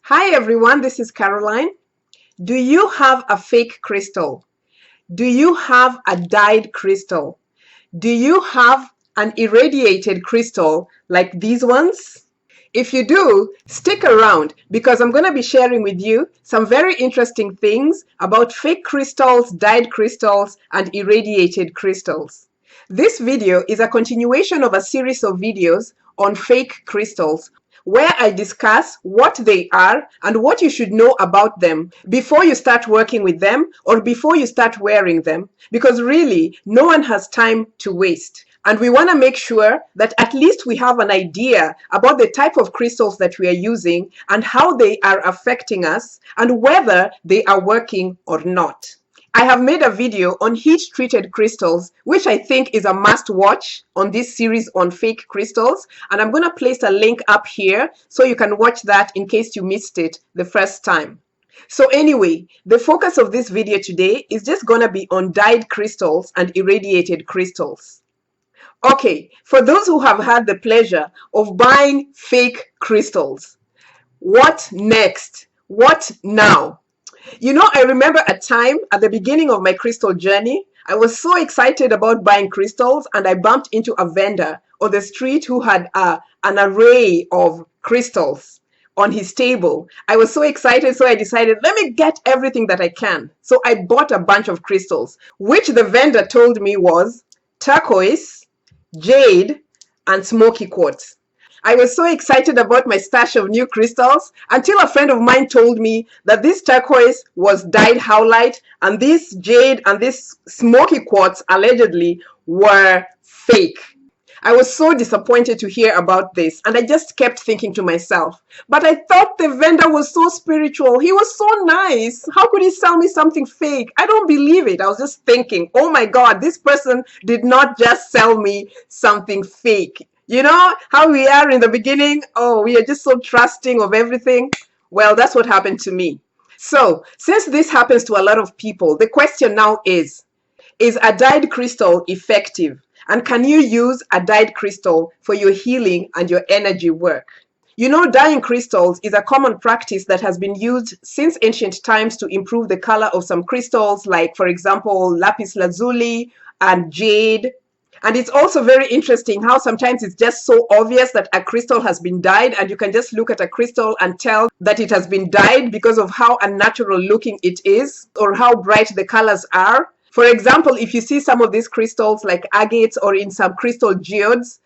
Hi everyone, this is Caroline. Do you have a fake crystal? Do you have a dyed crystal? Do you have an irradiated crystal like these ones? If you do, stick around because I'm going to be sharing with you some very interesting things about fake crystals, dyed crystals, and irradiated crystals. This video is a continuation of a series of videos on fake crystals where I discuss what they are and what you should know about them before you start working with them or before you start wearing them, because really no one has time to waste. And we want to make sure that at least we have an idea about the type of crystals that we are using and how they are affecting us and whether they are working or not. I have made a video on heat-treated crystals, which I think is a must-watch on this series on fake crystals, and I'm going to place a link up here so you can watch that in case you missed it the first time. So anyway, the focus of this video today is just going to be on dyed crystals and irradiated crystals. Okay, for those who have had the pleasure of buying fake crystals, what next? What now? You know, I remember a time at the beginning of my crystal journey, I was so excited about buying crystals and I bumped into a vendor on the street who had an array of crystals on his table. I was so excited, so I decided, let me get everything that I can. So I bought a bunch of crystals, which the vendor told me was turquoise, jade, and smoky quartz. I was so excited about my stash of new crystals until a friend of mine told me that this turquoise was dyed howlite and this jade and this smoky quartz allegedly were fake. I was so disappointed to hear about this and I just kept thinking to myself, but I thought the vendor was so spiritual. He was so nice. How could he sell me something fake? I don't believe it. I was just thinking, oh my God, this person did not just sell me something fake. You know how we are in the beginning? Oh, we are just so trusting of everything. Well, that's what happened to me. So, since this happens to a lot of people, the question now is a dyed crystal effective? And can you use a dyed crystal for your healing and your energy work? You know, dyeing crystals is a common practice that has been used since ancient times to improve the color of some crystals, like, for example, Lapis Lazuli and Jade. And it's also very interesting how sometimes it's just so obvious that a crystal has been dyed and you can just look at a crystal and tell that it has been dyed because of how unnatural looking it is or how bright the colors are. For example, if you see some of these crystals like agates or in some crystal geodes,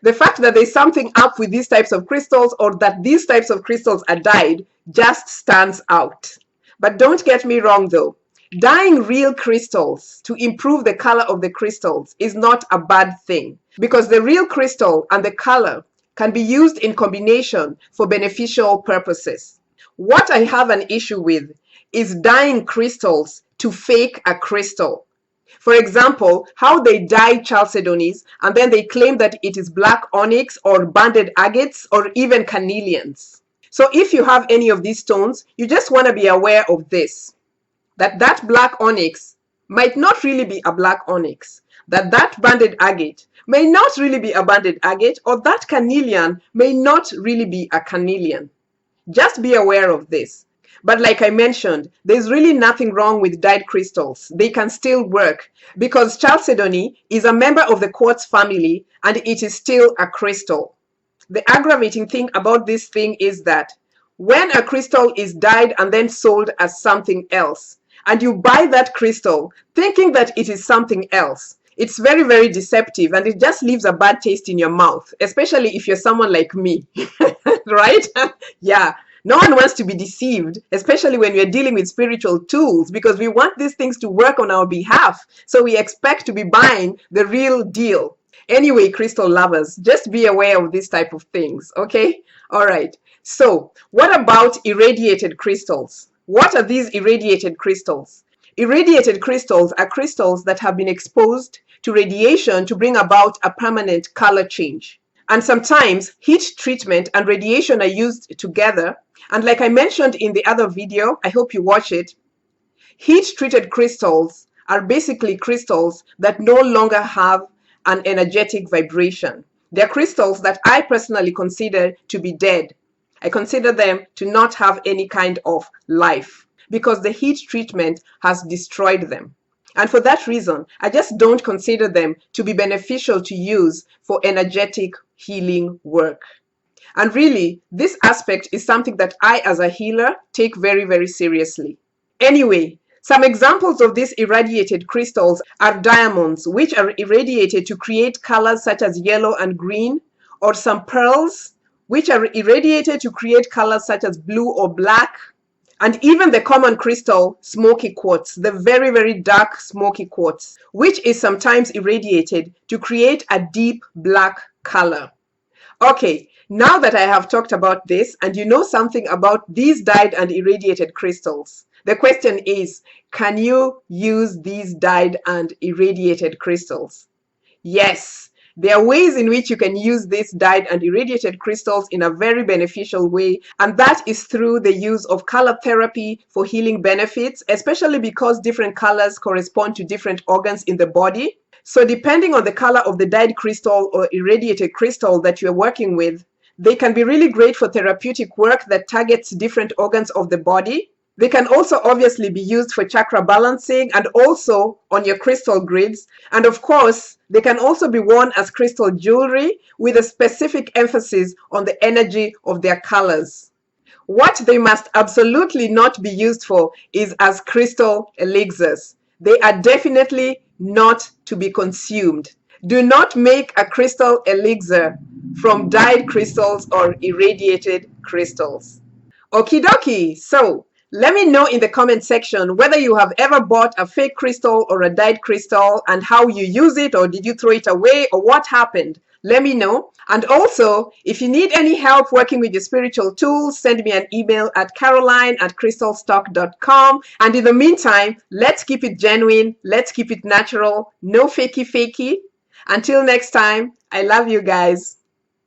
the fact that there's something up with these types of crystals or that these types of crystals are dyed just stands out. But don't get me wrong though. Dyeing real crystals to improve the color of the crystals is not a bad thing because the real crystal and the color can be used in combination for beneficial purposes. What I have an issue with is dyeing crystals to fake a crystal. For example, how they dye chalcedonies and then they claim that it is black onyx or banded agates or even carnelians. So if you have any of these stones, you just want to be aware of this. That black onyx might not really be a black onyx, that banded agate may not really be a banded agate, or that carnelian may not really be a carnelian. Just be aware of this. But like I mentioned, there's really nothing wrong with dyed crystals. They can still work because chalcedony is a member of the quartz family and it is still a crystal. The aggravating thing about this thing is that when a crystal is dyed and then sold as something else, and you buy that crystal thinking that it is something else, it's very, very deceptive and it just leaves a bad taste in your mouth, especially if you're someone like me, right? Yeah, no one wants to be deceived, especially when we're dealing with spiritual tools because we want these things to work on our behalf. So we expect to be buying the real deal. Anyway, crystal lovers, just be aware of this type of things, okay? All right. So what about irradiated crystals? What are these irradiated crystals? Irradiated crystals are crystals that have been exposed to radiation to bring about a permanent color change. And sometimes heat treatment and radiation are used together. And like I mentioned in the other video, I hope you watch it, heat-treated crystals are basically crystals that no longer have an energetic vibration. They're crystals that I personally consider to be dead. I consider them to not have any kind of life because the heat treatment has destroyed them. And for that reason, I just don't consider them to be beneficial to use for energetic healing work. And really, this aspect is something that I, as a healer, take very, very seriously. Anyway, some examples of these irradiated crystals are diamonds, which are irradiated to create colors such as yellow and green, or some pearls, which are irradiated to create colors such as blue or black, and even the common crystal smoky quartz, the very, very dark smoky quartz, which is sometimes irradiated to create a deep black color. Okay, now that I have talked about this and you know something about these dyed and irradiated crystals, the question is, can you use these dyed and irradiated crystals? Yes, there are ways in which you can use these dyed and irradiated crystals in a very beneficial way, and that is through the use of color therapy for healing benefits, especially because different colors correspond to different organs in the body. So depending on the color of the dyed crystal or irradiated crystal that you're working with, they can be really great for therapeutic work that targets different organs of the body. They can also obviously be used for chakra balancing and also on your crystal grids. And of course, they can also be worn as crystal jewelry with a specific emphasis on the energy of their colors. What they must absolutely not be used for is as crystal elixirs. They are definitely not to be consumed. Do not make a crystal elixir from dyed crystals or irradiated crystals. Okie dokie. So let me know in the comment section whether you have ever bought a fake crystal or a dyed crystal and how you use it, or did you throw it away, or what happened. Let me know. And also, if you need any help working with your spiritual tools, send me an email at caroline@crystalstock.com. And in the meantime, let's keep it genuine. Let's keep it natural. No fakey fakey. Until next time, I love you guys.